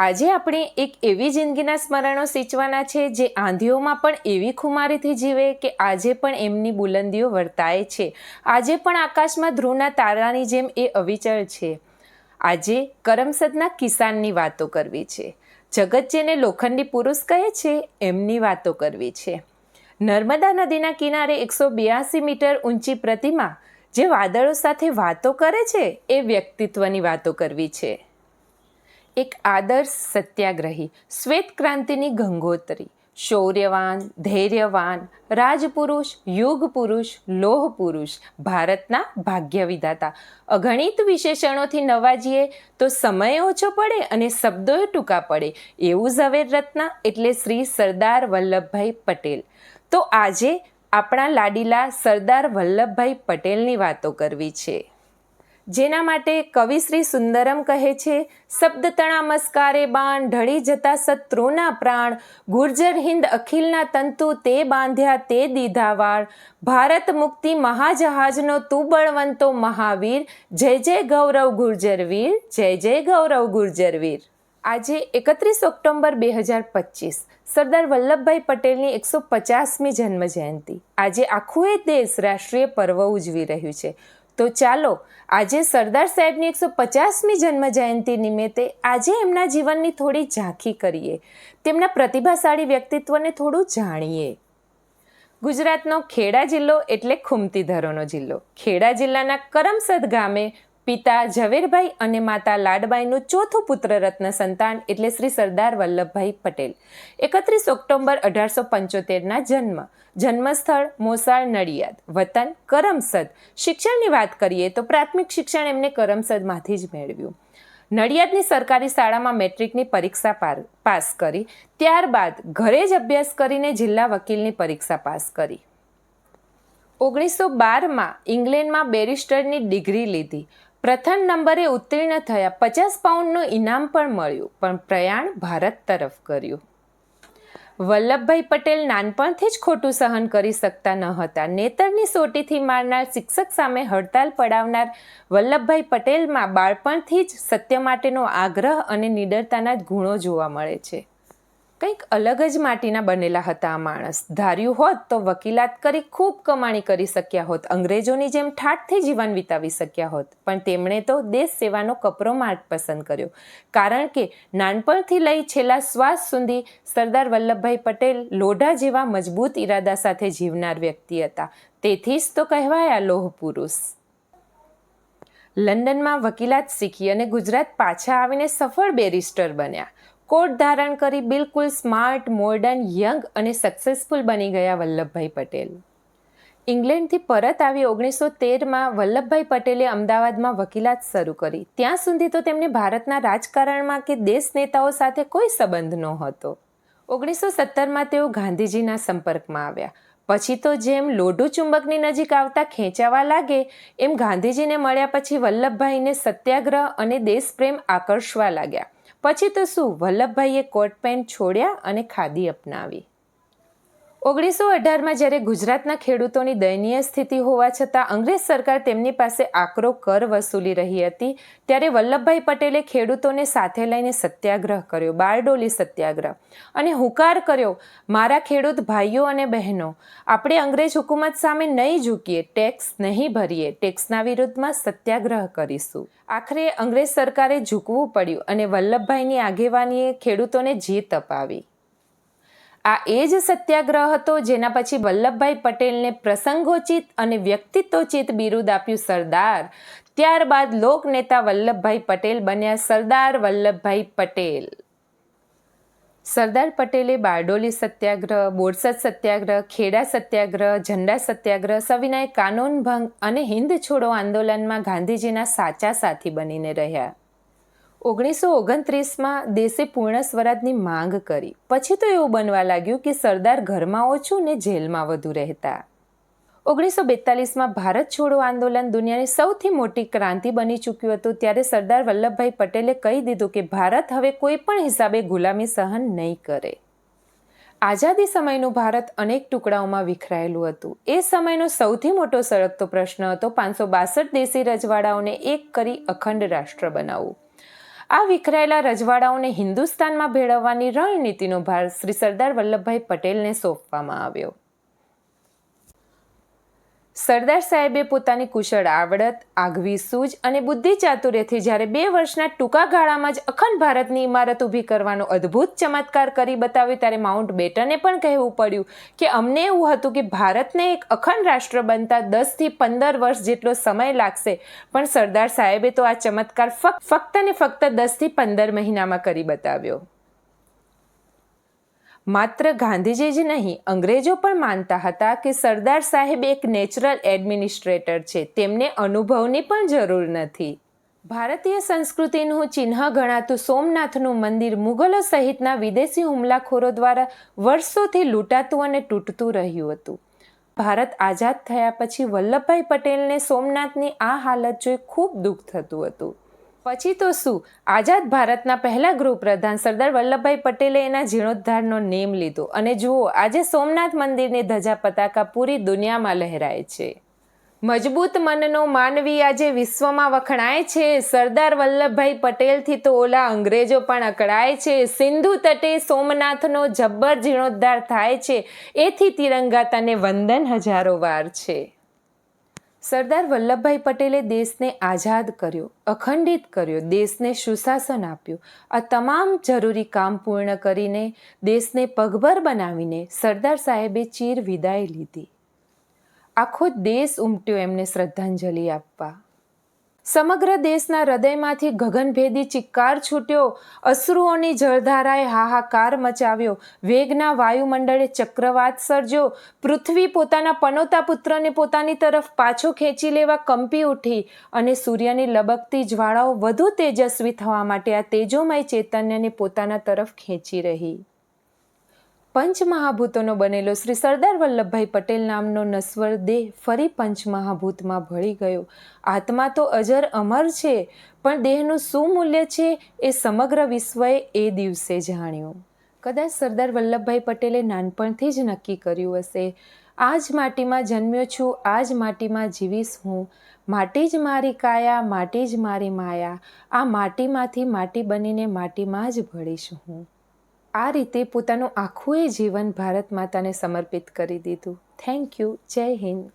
આજે આપણે એક એવી જિંદગીના સ્મરણો સિંચવાના છે જે આંધીઓમાં પણ એવી ખુમારીથી જીવે કે આજે પણ એમની બુલંદીઓ વર્તાય છે. આજે પણ આકાશમાં ધ્રુવના તારાની જેમ એ અવિચળ છે. આજે કરમસદના કિસાનની વાતો કરવી છે. જગત જેને લોખંડી પુરુષ કહે છે એમની વાતો કરવી છે. નર્મદા નદીના કિનારે 182 મીટર ઊંચી પ્રતિમા જે વાદળો સાથે વાતો કરે છે એ વ્યક્તિત્વની વાતો કરવી છે. એક આદર્શ સત્યાગ્રહી, શ્વેત ક્રાંતિની ગંગોત્રી, શૌર્યવાન, ધૈર્યવાન, રાજપુરુષ, યુગ પુરુષ, લોહ પુરુષ, ભારતના ભાગ્ય વિધાતા. અગણિત વિશેષણોથી નવાજીએ તો સમય ઓછો પડે અને શબ્દોએ ટૂંકા પડે એવું ઝવેર રત્ન એટલે શ્રી સરદાર વલ્લભભાઈ પટેલ. તો આજે આપણા લાડીલા સરદાર વલ્લભભાઈ પટેલની વાતો કરવી છે. જેના માટે કવિ શ્રી સુંદરમ કહે છે, શબ્દ તણા મસ્કારે બાણ, ઢળી જતા શત્રુના પ્રાણ, ગુર્જર હિન્દ અખિલના તંતુ તે બાંધ્યા તે દીધા વાળ, ભારત મુક્તિ મહાજહાજનો તું બળવંતો મહાવીર, જય જય ગૌરવ ગુર્જર વીર, જય જય ગૌરવ ગુર્જર વીર. આજે 31 ઓક્ટોબર 2025 સરદાર વલ્લભભાઈ પટેલની 150મી જન્મ જયંતિ. આજે આખું એ દેશ રાષ્ટ્રીય પર્વ ઉજવી રહ્યું છે. તો ચાલો આજે સરદાર સાહેબની 150મી જન્મ જયંતિ નિમિત્તે આજે એમના જીવનની થોડી ઝાંખી કરીએ, તેમના પ્રતિભાશાળી વ્યક્તિત્વને થોડું જાણીએ. ગુજરાતનો ખેડા જિલ્લો એટલે ખૂમતી ધરોનો જિલ્લો. ખેડા જિલ્લાના કરમસદ ગામે પિતા ઝવેરભાઈ અને માતા લાડબાઈનું ચોથું પુત્ર રત્ન સંતાન એટલે શ્રી સરદાર વલ્લભભાઈ પટેલ. 31 ઓક્ટોબર 1875ના જન્મસ્થળ મોસાળ નડિયાદ, વતન કરમસદ. શિક્ષણની વાત કરીએ તો પ્રાથમિક શિક્ષણ એમને કરમસદમાંથી જ મેળવ્યું. નડિયાદની સરકારી શાળામાં મેટ્રિકની પરીક્ષા પાસ કરી, ત્યારબાદ ઘરે જ અભ્યાસ કરીને જિલ્લા વકીલની પરીક્ષા પાસ કરી. 1912માં ઇંગ્લેન્ડમાં બેરિસ્ટરની ડિગ્રી લીધી. પ્રથમ નંબરે ઉત્તીર્ણ થયા, 50 પાઉન્ડનું ઇનામ પણ મળ્યું, પણ પ્રયાણ ભારત તરફ કર્યું. વલ્લભભાઈ પટેલ નાનપણથી જ ખોટું સહન કરી શકતા ન હતા. નેતરની સોટીથી મારનાર શિક્ષક સામે હડતાલ પડાવનાર વલ્લભભાઈ પટેલમાં બાળપણથી જ સત્ય માટેનો આગ્રહ અને નિડરતાના જ ગુણો જોવા મળે છે. કંઈક અલગ જ માટીના બનેલા હતા આ માણસ. ધાર્યું હોત તો વકીલાત કરી ખૂબ કમાણી કરી શક્યા હોત, અંગ્રેજોની જેમ ઠાઠથી જીવન વિતાવી શક્યા હોત, પણ તેમણે તો દેશ સેવાનો કપરો માર્ગ પસંદ કર્યો. કારણ કે નાનપણથી લઈ છેલ્લા શ્વાસ સુધી સરદાર વલ્લભભાઈ પટેલ લોઢા જેવા મજબૂત ઈરાદા સાથે જીવનાર વ્યક્તિ હતા. તેથી જ તો કહેવાયા લોહ પુરુષ. લંડનમાં વકીલાત શીખી અને ગુજરાત પાછા આવીને સફળ બેરિસ્ટર બન્યા. કોટ ધારણ કરી બિલકુલ સ્માર્ટ, મોડર્ન, યંગ અને સક્સેસફુલ બની ગયા વલ્લભભાઈ પટેલ. ઇંગ્લેન્ડથી પરત આવી 1913માં વલ્લભભાઈ પટેલે અમદાવાદમાં વકીલાત શરૂ કરી. ત્યાં સુધી તો તેમને ભારતના રાજકારણમાં કે દેશ નેતાઓ સાથે કોઈ સંબંધ નહોતો. 1917માં તેઓ ગાંધીજીના સંપર્કમાં આવ્યા. પછી તો જેમ લોઢું ચુંબકની નજીક આવતા ખેંચાવા લાગે એમ ગાંધીજીને મળ્યા પછી વલ્લભભાઈને સત્યાગ્રહ અને દેશપ્રેમ આકર્ષવા લાગ્યા. પછી તો શું, વલ્લભભાઈએ કોટ પેન્ટ છોડ્યા અને ખાદી અપનાવી. 1918માં જ્યારે ગુજરાતના ખેડૂતોની દયનીય સ્થિતિ હોવા છતાં અંગ્રેજ સરકાર તેમની પાસે આકરો કર વસૂલી રહી હતી, ત્યારે વલ્લભભાઈ પટેલે ખેડૂતોને સાથે લઈને સત્યાગ્રહ કર્યો, બારડોલી સત્યાગ્રહ, અને હુંકાર કર્યો, મારા ખેડૂત ભાઈઓ અને બહેનો, આપણે અંગ્રેજ હુકુમત સામે નહીં ઝૂકીએ, ટેક્સ નહીં ભરીએ, ટેક્સના વિરુદ્ધમાં સત્યાગ્રહ કરીશું. આખરે અંગ્રેજ સરકારે ઝૂકવું પડ્યું અને વલ્લભભાઈની આગેવાનીએ ખેડૂતોને જીત અપાવી. આ એ જ સત્યાગ્રહ હતો જેના પછી વલ્લભભાઈ પટેલને પ્રસંગોચિત અને વ્યક્તિત્વોચિત બિરુદ આપ્યું સરદાર. ત્યારબાદ લોકનેતા વલ્લભભાઈ પટેલ બન્યા સરદાર વલ્લભભાઈ પટેલ. સરદાર પટેલે બારડોલી સત્યાગ્રહ, બોરસદ સત્યાગ્રહ, ખેડા સત્યાગ્રહ, ઝંડા સત્યાગ્રહ, સવિનય કાનૂન ભંગ અને હિન્દ છોડો આંદોલનમાં ગાંધીજીના સાચા સાથી બનીને રહ્યા. 1929માં દેશે પૂર્ણ સ્વરાજની માંગ કરી. પછી તો એવું બનવા લાગ્યું કે સરદાર ઘરમાં ઓછું ને જેલમાં વધુ રહેતા. 1942માં ભારત છોડો આંદોલન દુનિયાની સૌથી મોટી ક્રાંતિ બની ચૂક્યું હતું. ત્યારે સરદાર વલ્લભભાઈ પટેલે કહી દીધું કે ભારત હવે કોઈ પણ હિસાબે ગુલામી સહન નહીં કરે. આઝાદી સમયનું ભારત અનેક ટુકડાઓમાં વિખરાયેલું હતું. એ સમયનો સૌથી મોટો સળગતો પ્રશ્ન હતો 562 દેશી રજવાડાઓને એક કરી અખંડ રાષ્ટ્ર બનાવવું. આ વિખરાયેલા રજવાડાઓને હિન્દુસ્તાનમાં ભેળવવાની રણનીતિનો ભાર શ્રી સરદાર વલ્લભભાઈ પટેલને સોંપવામાં આવ્યો. સરદાર સાહેબે પોતાની કુશળ આવડત, આગવી સૂઝ અને બુદ્ધિ ચાતુર્યથી જ્યારે 2 વર્ષના ટૂંકા ગાળામાં જ અખંડ ભારતની ઇમારત ઊભી કરવાનો અદ્ભુત ચમત્કાર કરી બતાવ્યો, ત્યારે માઉન્ટ બેટને પણ કહેવું પડ્યું કે અમને એવું હતું કે ભારતને એક અખંડ રાષ્ટ્ર બનતા 10 થી 15 વર્ષ જેટલો સમય લાગશે, પણ સરદાર સાહેબે તો આ ચમત્કાર ફક્ત ને ફક્ત 10 થી 15 મહિનામાં કરી બતાવ્યો. માત્ર ગાંધીજી જ નહીં, અંગ્રેજો પણ માનતા હતા કે સરદાર સાહેબ એક નેચરલ એડમિનિસ્ટ્રેટર છે, તેમને અનુભવની પણ જરૂર નથી. ભારતીય સંસ્કૃતિનું ચિહ્ન ગણાતું સોમનાથનું મંદિર મુગલો સહિતના વિદેશી હુમલાખોરો દ્વારા વર્ષોથી લૂંટાતું અને તૂટતું રહ્યું હતું. ભારત આઝાદ થયા પછી વલ્લભભાઈ પટેલને સોમનાથની આ હાલત જોઈ ખૂબ દુઃખ થતું હતું. પછી તો શું, આઝાદ ભારતના પહેલા ગૃહપ્રધાન સરદાર વલ્લભભાઈ પટેલે એના જીર્ણોદ્ધારનો નેમ લીધો અને જુઓ, આજે સોમનાથ મંદિરની ધજા પતાકા પૂરી દુનિયામાં લહેરાય છે. મજબૂત મનનો માનવી આજે વિશ્વમાં વખણાય છે. સરદાર વલ્લભભાઈ પટેલથી તો ઓલા અંગ્રેજો પણ અકળાય છે. સિંધુ તટે સોમનાથનો જબ્બર જીર્ણોદ્ધાર થાય છે, એથી તિરંગા તને વંદન હજારો વાર છે. સરદાર વલ્લભભાઈ પટેલે દેશને આઝાદ કર્યો, અખંડિત કર્યો, દેશને સુશાસન આપ્યું. આ તમામ જરૂરી કામ પૂર્ણ કરીને, દેશને પગભર બનાવીને સરદાર સાહેબે ચીર વિદાય લીધી. આખો દેશ ઉમટ્યો એમને શ્રદ્ધાંજલિ આપવા. સમગ્ર દેશના હૃદયમાંથી ગગનભેદી ચિક્કાર છૂટ્યો. અશ્રુઓની જળધારાએ હાહાકાર મચાવ્યો. વેગના વાયુમંડળે ચક્રવાત સર્જ્યો. પૃથ્વી પોતાના પનોતા પુત્રને પોતાની તરફ પાછો ખેંચી લેવા કંપી ઉઠી અને સૂર્યની લબકતી જ્વાળાઓ વધુ તેજસ્વી થવા માટે આ તેજોમય ચૈતન્યને પોતાના તરફ ખેંચી રહી. પંચમહાભૂતોનો બનેલો શ્રી સરદાર વલ્લભભાઈ પટેલ નામનો નશ્વર દેહ ફરી પંચમહાભૂતમાં ભળી ગયો. આત્મા તો અજર અમર છે, પણ દેહનું શું મૂલ્ય છે એ સમગ્ર વિશ્વએ એ દિવસે જાણ્યું. કદાચ સરદાર વલ્લભભાઈ પટેલે નાનપણથી જ નક્કી કર્યું હશે, આ જ માટીમાં જન્મ્યો છું, આ જ માટીમાં જીવીશ હું. માટી જ મારી કાયા, માટી જ મારી માયા. આ માટીમાંથી માટી બનીને માટીમાં જ ભળીશ હું. આ રીતે પોતાનું આખું એ જીવન ભારત માતાને સમર્પિત કરી દીધું. Thank you. જય હિન્દ.